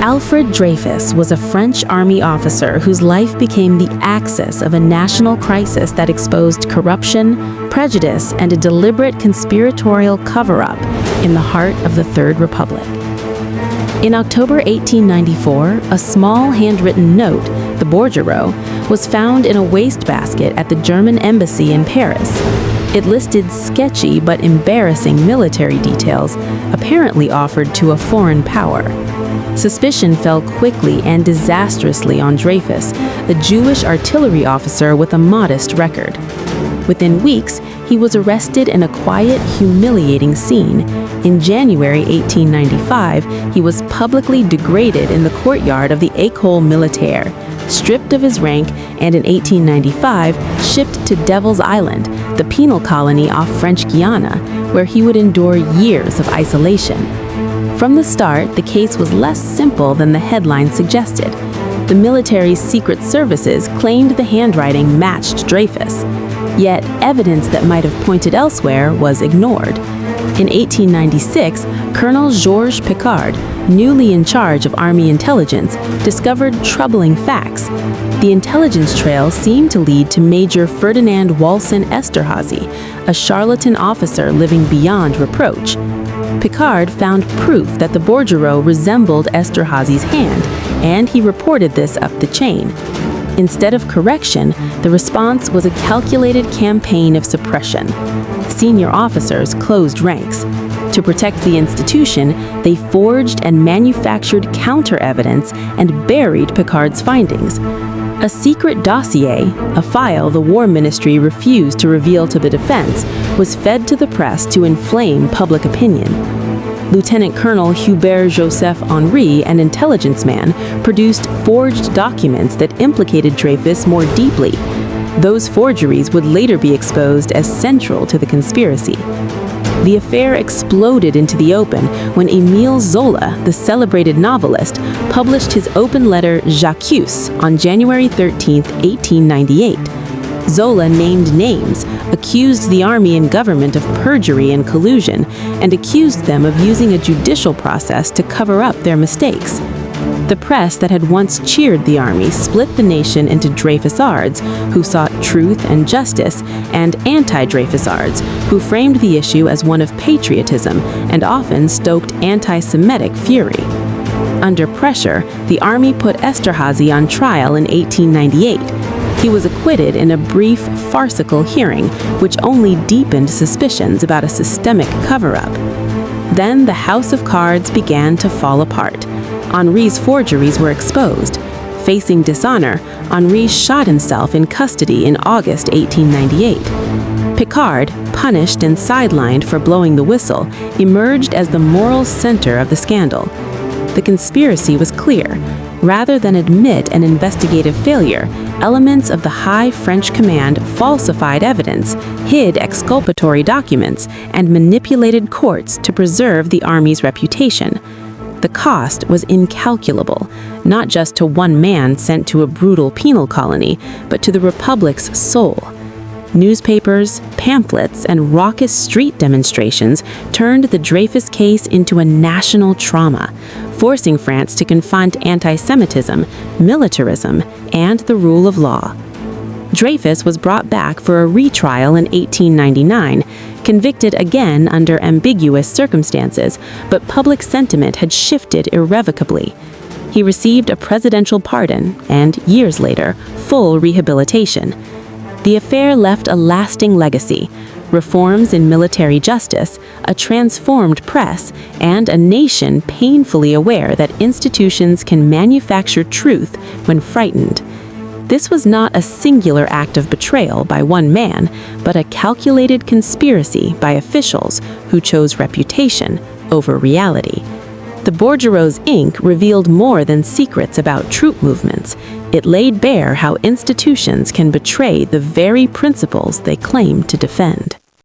Alfred Dreyfus was a French army officer whose life became the axis of a national crisis that exposed corruption, prejudice, and a deliberate conspiratorial cover-up in the heart of the Third Republic. In October 1894, a small handwritten note, the bordereau, was found in a wastebasket at the German embassy in Paris. It listed sketchy but embarrassing military details, apparently offered to a foreign power. Suspicion fell quickly and disastrously on Dreyfus, a Jewish artillery officer with a modest record. Within weeks, he was arrested in a quiet, humiliating scene. In January 1895, he was publicly degraded in the courtyard of the École Militaire, stripped of his rank, and in 1895, shipped to Devil's Island, the penal colony off French Guiana, where he would endure years of isolation. From the start, the case was less simple than the headline suggested. The military's secret services claimed the handwriting matched Dreyfus. Yet, evidence that might have pointed elsewhere was ignored. In 1896, Colonel Georges Picquart, newly in charge of Army intelligence, discovered troubling facts. The intelligence trail seemed to lead to Major Ferdinand Walsin Esterhazy, a charlatan officer living beyond reproach. Picquart found proof that the bordereau resembled Esterhazy's hand, and he reported this up the chain. Instead of correction, the response was a calculated campaign of suppression. Senior officers closed ranks. To protect the institution, they forged and manufactured counter-evidence and buried Picquart's findings. A secret dossier, a file the War Ministry refused to reveal to the defense, was fed to the press to inflame public opinion. Lieutenant Colonel Hubert-Joseph Henry, an intelligence man, produced forged documents that implicated Dreyfus more deeply. Those forgeries would later be exposed as central to the conspiracy. The affair exploded into the open when Émile Zola, the celebrated novelist, published his open letter J'accuse on January 13, 1898. Zola named names, accused the army and government of perjury and collusion, and accused them of using a judicial process to cover up their mistakes. The press that had once cheered the army split the nation into Dreyfusards, who sought truth and justice, and anti-Dreyfusards, who framed the issue as one of patriotism and often stoked anti-Semitic fury. Under pressure, the army put Esterhazy on trial in 1898. He was acquitted in a brief, farcical hearing, which only deepened suspicions about a systemic cover-up. Then the house of cards began to fall apart. Henri's forgeries were exposed. Facing dishonor, Henri shot himself in custody in August 1898. Picquart, punished and sidelined for blowing the whistle, emerged as the moral center of the scandal. The conspiracy was clear. Rather than admit an investigative failure, elements of the high French command falsified evidence, hid exculpatory documents, and manipulated courts to preserve the army's reputation. The cost was incalculable, not just to one man sent to a brutal penal colony, but to the Republic's soul. Newspapers, pamphlets, and raucous street demonstrations turned the Dreyfus case into a national trauma, forcing France to confront anti-Semitism, militarism, and the rule of law. Dreyfus was brought back for a retrial in 1899, convicted again under ambiguous circumstances, but public sentiment had shifted irrevocably. He received a presidential pardon and, years later, full rehabilitation. The affair left a lasting legacy: reforms in military justice, a transformed press, and a nation painfully aware that institutions can manufacture truth when frightened. This was not a singular act of betrayal by one man, but a calculated conspiracy by officials who chose reputation over reality. The bordereau's ink revealed more than secrets about troop movements. It laid bare how institutions can betray the very principles they claim to defend.